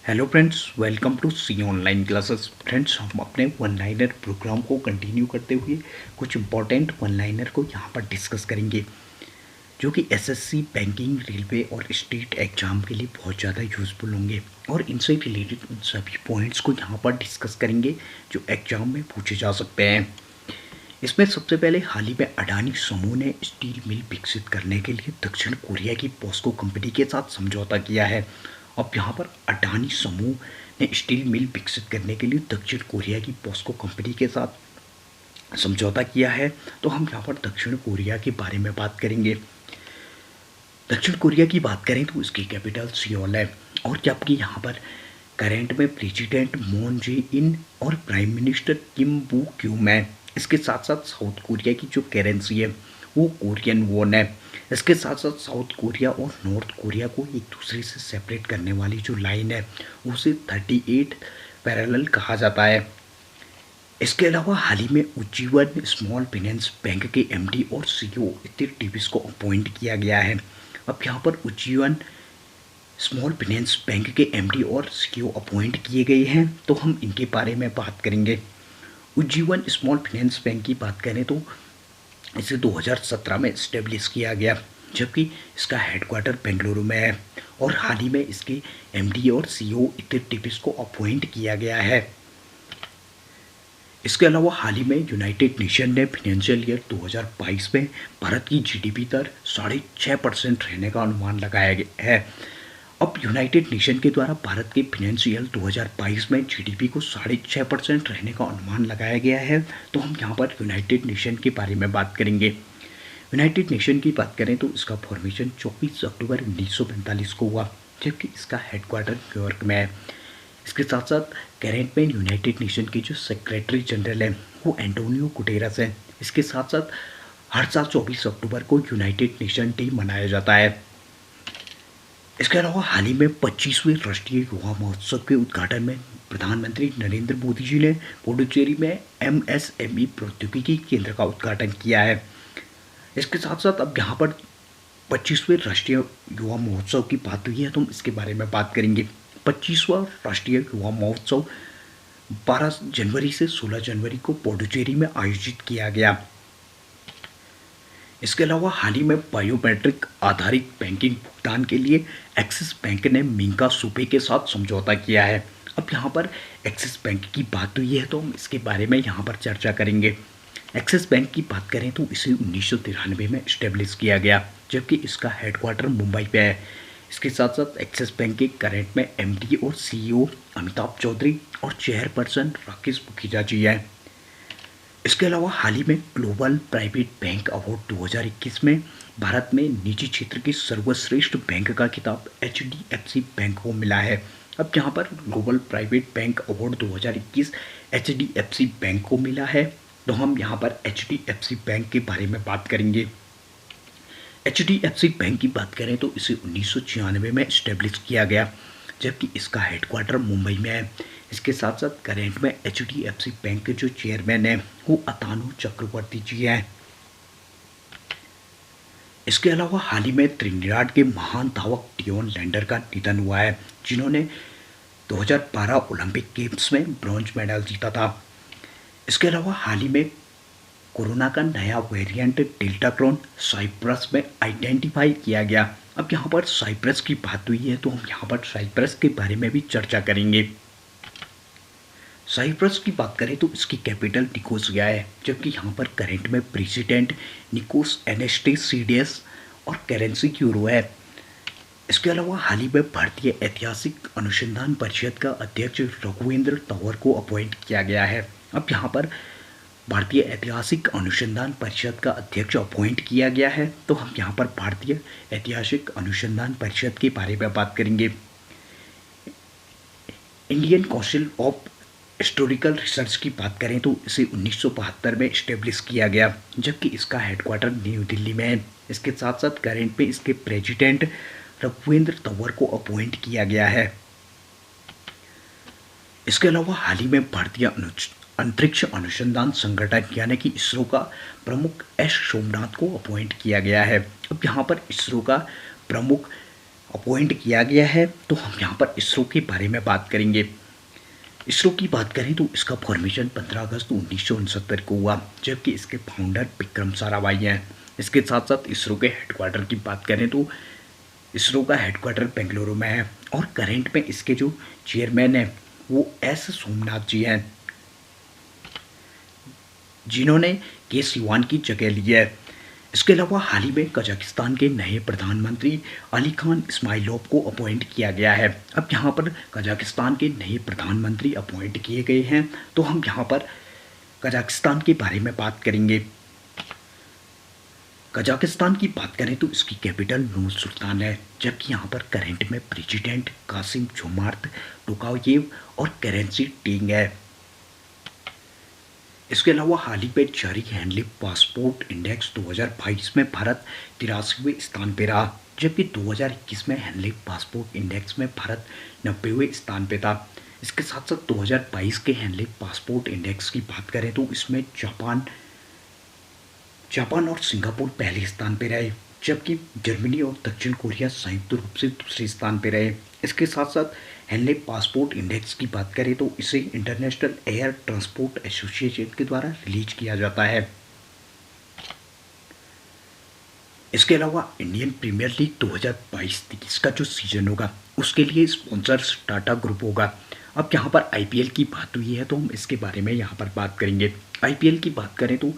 Hello friends, welcome to C online classes. Friends, हम अपने one liner program को continue करते हुए कुछ इंपॉर्टेंट वन लाइनर को यहाँ पर डिस्कस करेंगे जो कि एसएससी, बैंकिंग, रेलवे और स्टेट एग्जाम के लिए बहुत ज़्यादा यूज़फुल होंगे और इनसे रिलेटेड उन सभी पॉइंट्स को यहाँ पर डिस्कस करेंगे जो एग्जाम में पूछे जा सकते हैं। इसमें सबसे पहले हाल ही में अडानी समूह ने स्टील मिल विकसित करने के लिए दक्षिण कोरिया की पॉस्को कंपनी के साथ समझौता किया है। अब यहाँ पर अडानी समूह ने स्टील मिल विकसित करने के लिए दक्षिण कोरिया की पॉस्को कंपनी के साथ समझौता किया है। तो हम यहाँ पर दक्षिण कोरिया के बारे में बात करेंगे। दक्षिण कोरिया की बात करें तो इसकी कैपिटल सियोल है और जबकि यहाँ पर करेंट में प्रेसिडेंट मून जे इन और प्राइम मिनिस्टर किम बू क्यूम है। इसके साथ साथ साउथ कोरिया की जो करेंसी है वो कोरियन वॉन है। इसके साथ साथ साउथ कोरिया और नॉर्थ कोरिया को एक दूसरे से सेपरेट करने वाली जो लाइन है उसे 38 पैरेलल कहा जाता है। इसके अलावा हाल ही में उज्जीवन स्मॉल फाइनेंस बैंक के एमडी और सीईओ इतिर टीवीस को अपॉइंट किया गया है। अब यहाँ पर उज्जीवन स्मॉल फाइनेंस बैंक के एमडी और सीईओ अपॉइंट किए गए हैं, तो हम इनके बारे में बात करेंगे। उज्जीवन स्मॉल फाइनेंस बैंक की बात करें तो इसे 2017 में इस्टेब्लिश किया गया, जबकि इसका हेडक्वार्टर बेंगलुरु में है और हाल ही में इसके एमडी और सीईओ इतिर टिपिस को अपॉइंट किया गया है। इसके अलावा हाल ही में यूनाइटेड नेशन ने फाइनेंशियल ईयर 2022 में भारत की जीडीपी दर 6.5% रहने का अनुमान लगाया गया है। अब यूनाइटेड नेशन के द्वारा भारत के फाइनेंशियल 2022 में जीडीपी को 6.5% रहने का अनुमान लगाया गया है। तो हम यहाँ पर यूनाइटेड नेशन के बारे में बात करेंगे। यूनाइटेड नेशन की बात करें तो इसका फॉर्मेशन 24 अक्टूबर 1945 को हुआ, जबकि इसका हेडक्वार्टर न्यूयॉर्क में है। इसके साथ साथ करेंट में यूनाइटेड नेशन के जो सेक्रेटरी जनरल हैं वो एंटोनियो गुटेरस हैं। इसके साथ साथ हर साल 24 अक्टूबर को यूनाइटेड नेशन डे मनाया जाता है। इसके अलावा हाल ही में 25वें राष्ट्रीय युवा महोत्सव के उद्घाटन में प्रधानमंत्री नरेंद्र मोदी जी ने पुडुचेरी में एमएसएमई प्रौद्योगिकी केंद्र का उद्घाटन किया है। इसके साथ साथ अब यहाँ पर 25वें राष्ट्रीय युवा महोत्सव की बात हुई है तो हम इसके बारे में बात करेंगे। 25वां राष्ट्रीय युवा महोत्सव 12 जनवरी से 16 जनवरी को पुडुचेरी में आयोजित किया गया। इसके अलावा हाल ही में बायोमेट्रिक आधारित बैंकिंग भुगतान के लिए एक्सिस बैंक ने मिंका सुपे के साथ समझौता किया है। अब यहाँ पर एक्सिस बैंक की बात हुई है तो हम इसके बारे में यहाँ पर चर्चा करेंगे। एक्सिस बैंक की बात करें तो इसे 1993 में इस्टेब्लिश किया गया, जबकि इसका हेडक्वार्टर मुंबई पे है। इसके साथ साथ एक्सिस बैंक के करेंट में एमडी और सीईओ अमिताभ चौधरी और चेयरपर्सन राकेश मुखीजा जी हैं। इसके अलावा हाल ही में ग्लोबल प्राइवेट बैंक अवार्ड 2021 में भारत में निजी क्षेत्र के सर्वश्रेष्ठ बैंक का खिताब एचडीएफसी बैंक को मिला है। अब यहाँ पर global private bank award 2021 HDFC bank को मिला है, तो हम यहाँ पर एचडीएफसी बैंक के बारे में बात करेंगे। एचडीएफसी बैंक की बात करें तो इसे 1996 में इस्टेब्लिश किया गया, जबकि इसका हेडक्वार्टर मुंबई में है। इसके साथ साथ करेंट में एचडीएफसी बैंक के जो चेयरमैन हैं वो अतानु चक्रवर्ती जी हैं। इसके अलावा हाल ही में त्रिनिदाद के महान धावक डियोन लैंडर का निधन हुआ है, जिन्होंने 2012 ओलंपिक गेम्स में ब्रॉन्ज मेडल जीता था। इसके अलावा हाल ही में कोरोना का नया वेरिएंट डेल्टा क्रोन साइप्रस में आइडेंटिफाई किया गया। अब यहाँ पर साइप्रस की बात हुई है तो हम यहाँ पर साइप्रस के बारे में भी चर्चा करेंगे। साइप्रस की बात करें तो इसकी कैपिटल निकोसिया है, जबकि यहाँ पर करेंट में प्रेसिडेंट निकोस एनास्टेसिडियस और करेंसी यूरो है। इसके अलावा हाल ही में भारतीय ऐतिहासिक अनुसंधान परिषद का अध्यक्ष रघुवेंद्र तंवर को अपॉइंट किया गया है। अब यहाँ पर भारतीय ऐतिहासिक अनुसंधान परिषद का अध्यक्ष अपॉइंट किया गया है, तो हम यहाँ पर भारतीय ऐतिहासिक अनुसंधान परिषद के बारे में बात करेंगे। Indian council of historical research की बात करें तो इसे 1972 में इस्टेब्लिश किया गया, जबकि इसका हेडक्वार्टर न्यू दिल्ली में है। इसके साथ साथ करेंट में इसके प्रेसिडेंट रघुवेंद्र तंवर को अपॉइंट किया गया है। इसके अलावा हाल ही में भारतीय अंतरिक्ष अनुसंधान संगठन यानी कि इसरो का प्रमुख एस सोमनाथ को अपॉइंट किया गया है। अब यहाँ पर इसरो का प्रमुख अपॉइंट किया गया है, तो हम यहाँ पर इसरो के बारे में बात करेंगे। इसरो की बात करें तो इसका फॉर्मेशन 15 अगस्त 1969 को हुआ, जबकि इसके फाउंडर विक्रम साराभाई हैं। इसके साथ साथ इसरो के हेडक्वार्टर की बात करें तो इसरो का हेडक्वार्टर बेंगलुरु में है, और करंट में इसके जो चेयरमैन हैं वो एस सोमनाथ जी हैं, जिन्होंने के सिवान की जगह ली है। इसके अलावा हाल ही में कजाकिस्तान के नए प्रधानमंत्री अली खान इस्माइलोव को अपॉइंट किया गया है। अब यहाँ पर कजाकिस्तान के नए प्रधानमंत्री अपॉइंट किए गए हैं, तो हम यहाँ पर कजाकिस्तान के बारे में बात करेंगे। कजाकिस्तान की बात करें तो इसकी कैपिटल नूर सुल्तान है, जबकि यहाँ पर करंट में प्रेसिडेंट कासिम जोमार्त टोकायेव और करेंसी टेंग है। इसके अलावा हाल ही में जारी हैंडलिंग पासपोर्ट इंडेक्स 2022 में भारत 83वें स्थान पर रहा, जबकि 2021 में हैंडलिंग पासपोर्ट इंडेक्स में भारत 90वें स्थान पर था। इसके साथ साथ 2022 के हैंडलिंग पासपोर्ट इंडेक्स की बात करें तो इसमें जापान और सिंगापुर पहले स्थान पर रहे, जबकि जर्मनी और दक्षिण कोरिया संयुक्त रूप से दूसरे स्थान पर रहे। इसके साथ साथ हैंडलिंग पासपोर्ट इंडेक्स की बात करें तो इसे इंटरनेशनल एयर ट्रांसपोर्ट एसोसिएशन के द्वारा रिलीज किया जाता है। इसके अलावा इंडियन प्रीमियर लीग 2022-23 का जो सीजन होगा उसके लिए स्पॉन्सर्स टाटा ग्रुप होगा। अब यहाँ पर आईपीएल की बात हुई है, तो हम इसके बारे में यहाँ पर बात करेंगे। आईपीएल की बात करें तो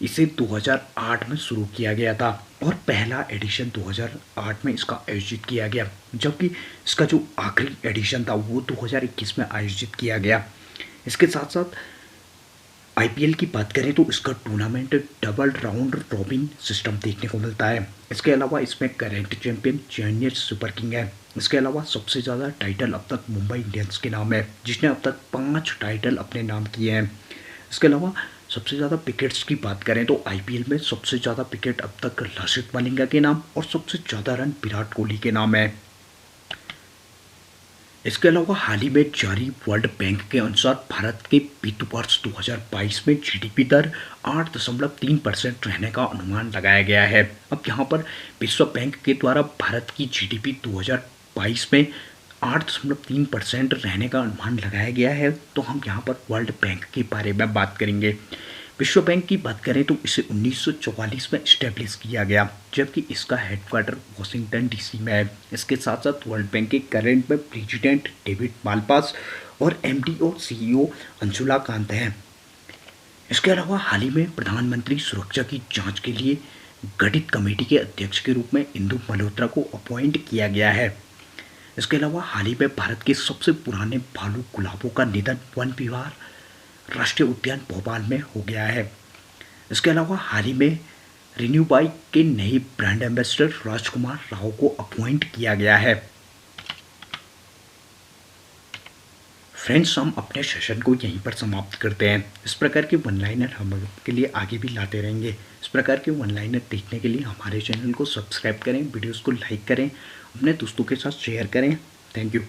इसे 2008 में शुरू किया गया था, और पहला एडिशन 2008 में इसका आयोजित किया गया, जबकि इसका जो आखिरी एडिशन था वो 2021 में आयोजित किया गया। इसके साथ साथ आईपीएल की बात करें तो इसका tournament double round robin system देखने को मिलता है। इसके अलावा इसमें current champion Chennai super king है। इसके अलावा सबसे ज़्यादा टाइटल अब तक मुंबई इंडियंस के नाम है, जिसने अब तक 5 टाइटल अपने नाम किए हैं। इसके अलावा सबसे ज़्यादा विकेट्स की बात करें तो आईपीएल में सबसे ज़्यादा विकेट अब तक लसित मलिंगा के नाम और सबसे ज़्यादा रन विराट कोहली के नाम है। इसके अलावा हाल ही में जारी वर्ल्ड बैंक के अनुसार भारत के वित्त वर्ष 2022 में जीडीपी दर 8.3% रहने का अनुमान लगाया गया है। अब यहाँ पर विश्व बैंक के द्वारा भारत की जीडीपी 2022 में 8.3% रहने का अनुमान लगाया गया है, तो हम यहाँ पर वर्ल्ड बैंक के बारे में बात करेंगे। विश्व बैंक की बात करें तो इसे 1944 में इस्टेब्लिश किया गया, जबकि इसका हेडक्वार्टर वाशिंगटन डीसी में है। इसके साथ साथ वर्ल्ड बैंक के करंट में प्रेसिडेंट डेविड मालपास और एमडी और सीईओ अंशुला कांत हैं। इसके अलावा हाल ही में प्रधानमंत्री सुरक्षा की जांच के लिए गठित कमेटी के अध्यक्ष के रूप में इंदु मल्होत्रा को अपॉइंट किया गया है। इसके अलावा हाल ही में भारत के सबसे पुराने भालू गुलाबों का निधन वन विहार राष्ट्रीय उद्यान भोपाल में हो गया है। इसके अलावा हाल ही में रिन्यू बाइक के नए ब्रांड एम्बेसडर राजकुमार राव को अपॉइंट किया गया है। फ्रेंड्स, हम अपने सेशन को यहीं पर समाप्त करते हैं। इस प्रकार के वन लाइनर हम आपके लिए आगे भी लाते रहेंगे। इस प्रकार के वन लाइनर देखने के लिए हमारे चैनल को सब्सक्राइब करें, वीडियोस को लाइक करें, अपने दोस्तों के साथ शेयर करें। Thank you.